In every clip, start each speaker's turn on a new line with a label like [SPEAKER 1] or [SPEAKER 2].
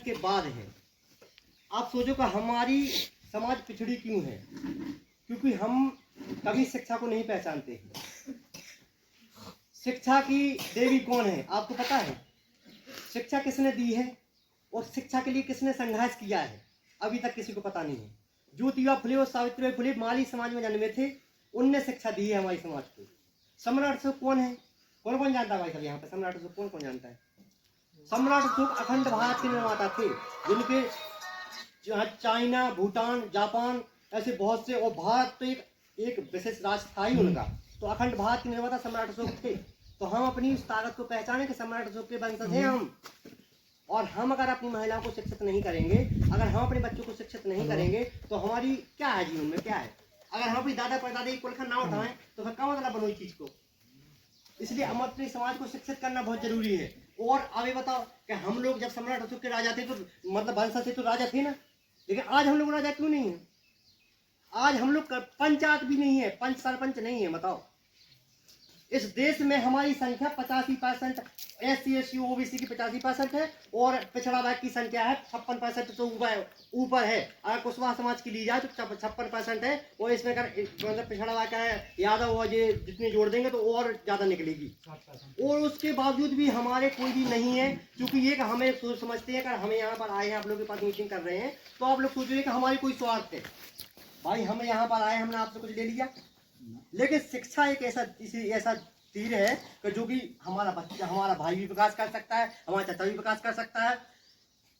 [SPEAKER 1] Minute के बाद है। आप सोचो कि हमारी समाज पिछड़ी क्यों है? क्योंकि हम कभी शिक्षा को नहीं पहचानते हैं। शिक्षा की देवी कौन है आपको पता है? शिक्षा किसने दी है और शिक्षा के लिए किसने संघर्ष किया है, अभी तक किसी को पता नहीं है। ज्योतिबा फुले और सावित्रीबाई फुले माली समाज में जन्मे थे, उनने शिक्षा दी है हमारी समाज को। सम्राट अशोक कौन है? कौन कौन जानता है भाई साहब यहाँ पे? सम्राट अशोक कौन कौन जानता है? सम्राट अशोक अखंड भारत के निर्माता थे, जिनके चाइना, भूटान, जापान ऐसे बहुत से, और भारत तो एक विशेष राष्ट्र था ही उनका। तो अखंड भारत के निर्माता सम्राट अशोक थे। तो हम अपनी उस ताकत को पहचाने कि सम्राट अशोक के वंशज हैं हम। और हम अगर अपनी महिलाओं को शिक्षित नहीं करेंगे, अगर हम अपने बच्चों को शिक्षित नहीं करेंगे, तो हमारी क्या है जीवन में, क्या है? अगर हम अपनी दादा परदादा की कुलखन ना उठाएं तो फिर क्या मतलब बनो इस चीज को। इसलिए हम अपने समाज को शिक्षित करना बहुत जरूरी है। और अब ये बताओ कि हम लोग जब सम्राट अशोक के राजा थे तो मतलब वंशज थे तो राजा थे ना, लेकिन आज हम लोग राजा क्यों नहीं है? आज हम लोग पंचायत भी नहीं है, पंच सरपंच नहीं है। बताओ, इस देश में हमारी संख्या 85% SC/ST OBC की 85% है, और पिछड़ा वर्ग की संख्या है 56% तो ऊपर है। अगर कुशवाहा समाज की ली जाए तो 56% है, और इसमें अगर मतलब पिछड़ा वर्ग का है यादव और ये जितने जोड़ देंगे तो और ज्यादा निकलेगी। और उसके बावजूद भी हमारे कोई भी नहीं है, क्योंकि ये कि हमें सोच समझते हैं, अगर हमें यहाँ पर आए हैं, आप लोगों के पास मीटिंग कर रहे हैं, तो आप लोग सोच रहे हैं कि हमारी कोई स्वार्थ है। भाई हम यहाँ पर आए, हमने आपसे कुछ ले लिया, लेकिन शिक्षा एक ऐसा तीर है कि जो कि हमारा बच्चा, हमारा भाई भी विकास कर सकता है, हमारा चाचा भी विकास कर सकता है।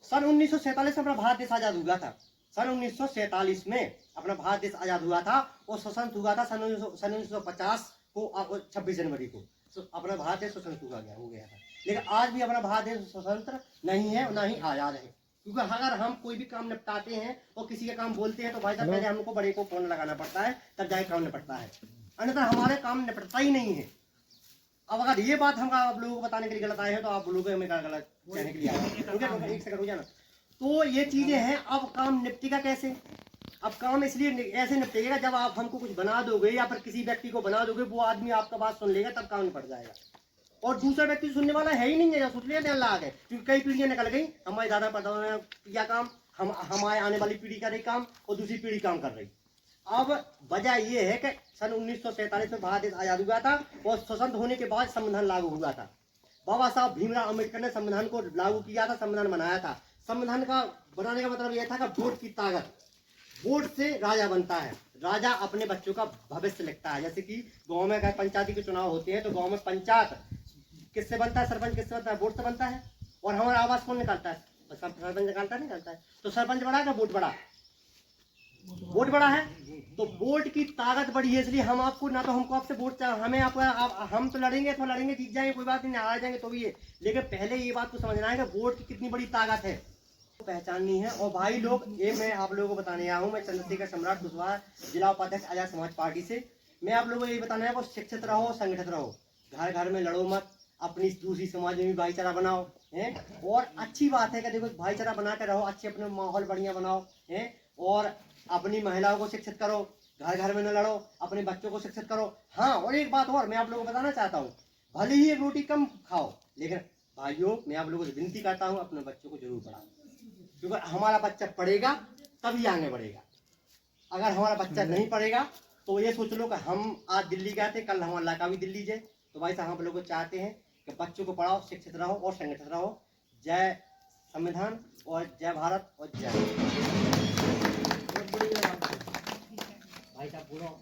[SPEAKER 1] सन 1947 में अपना भारत देश आजाद हुआ था। सन 1947 में अपना भारत देश आजाद हुआ था, और स्वतंत्र हुआ था सन 1950 को 26 जनवरी को अपना भारत देश स्वतंत्र हो गया था। लेकिन आज भी अपना भारत देश स्वतंत्र नहीं है, ना ही आजाद है। क्योंकि अगर हम कोई भी काम निपटाते हैं और किसी का काम बोलते हैं तो भाई साहब पहले हमको बड़े को फोन लगाना पड़ता है, तब जाके काम निपटता है, अन्यथा हमारे काम निपटता ही नहीं है। अब अगर ये बात हम आप लोगों को बताने के लिए गलत आए हैं तो आप लोगों हमें गलत कहने के लिए आए। एक सेकंड हो जाना। तो ये चीजें हैं। अब काम निपटेगा कैसे? अब काम इसलिए ऐसे निपटेगा जब आप हमको कुछ बना दोगे या फिर किसी व्यक्ति को बना दोगे, वो आदमी आपका बात सुन लेगा, तब काम निपट जाएगा। और दूसरा व्यक्ति सुनने वाला है ही नहीं है, सोच लिया ध्यान लगा, क्योंकि कई पीढ़ियां निकल गई, हमारे दादा परदादा ने किया काम, हमारे आने वाली पीढ़ी कर रही काम, और दूसरी पीढ़ी काम कर रही। अब वजह यह है कि सन 1947 में भारत देश आजाद हुआ था, और स्वतंत्र होने के बाद संविधान लागू हुआ था। बाबा साहब भीमराव अम्बेडकर ने संविधान को लागू किया था, संविधान बनाया था। संविधान का बनाने का मतलब यह था कि वोट की ताकत, वोट से राजा बनता है। राजा अपने बच्चों का भविष्य लिखता है। जैसे कि गांव में अगर पंचायती के चुनाव होते हैं तो गांव में पंचायत किससे बनता है? सरपंच किससे बनता है? वोट से बनता है। और हमारा आवाज कौन निकालता है? सरपंच निकालता नहीं निकालता है। तो सरपंच बड़ा है, वोट बड़ा, वोट बड़ा है, तो वोट की ताकत बड़ी है। इसलिए हम आपको ना तो हमको आपसे वोट, हमें हम तो लड़ेंगे, तो लड़ेंगे, जीत जाएंगे, कोई बात नहीं, हार जाएंगे तो भी है, लेकिन पहले ये बात को समझना है कि वोट की कितनी बड़ी ताकत है, पहचाननी है। और भाई लोग, ये मैं आप लोगों को बताने आया हूँ, मैं चंद्रशेखर सम्राट कुशवाहा, जिला उपाध्यक्ष आजाद समाज पार्टी से। मैं आप लोगों को ये बताना है, वो शिक्षित रहो, संगठित रहो, घर घर में लड़ो मत, अपनी दूसरी समाज में भी भाईचारा बनाओ है। और अच्छी बात है कि देखो भाईचारा बना के रहो, अच्छे अपने माहौल बढ़िया बनाओ है, और अपनी महिलाओं को शिक्षित करो, घर घर में न लड़ो, अपने बच्चों को शिक्षित करो। हाँ, और एक बात और मैं आप लोगों को बताना चाहता हूँ, भले ही एक रोटी कम खाओ, लेकिन भाइयों मैं आप लोगों से विनती करता हूँ, अपने बच्चों को जरूर पढ़ाओ, क्योंकि हमारा बच्चा पढ़ेगा तभी आगे बढ़ेगा। अगर हमारा बच्चा नहीं पढ़ेगा तो ये सोच लो कि हम आज दिल्ली गए थे, कल हमारा लड़का भी दिल्ली जाए। तो भाई साहब हम लोग चाहते हैं कि बच्चों को पढ़ाओ, शिक्षित रहो और संगठित रहो। जय संविधान और जय भारत और जय भाई साहब बोलो।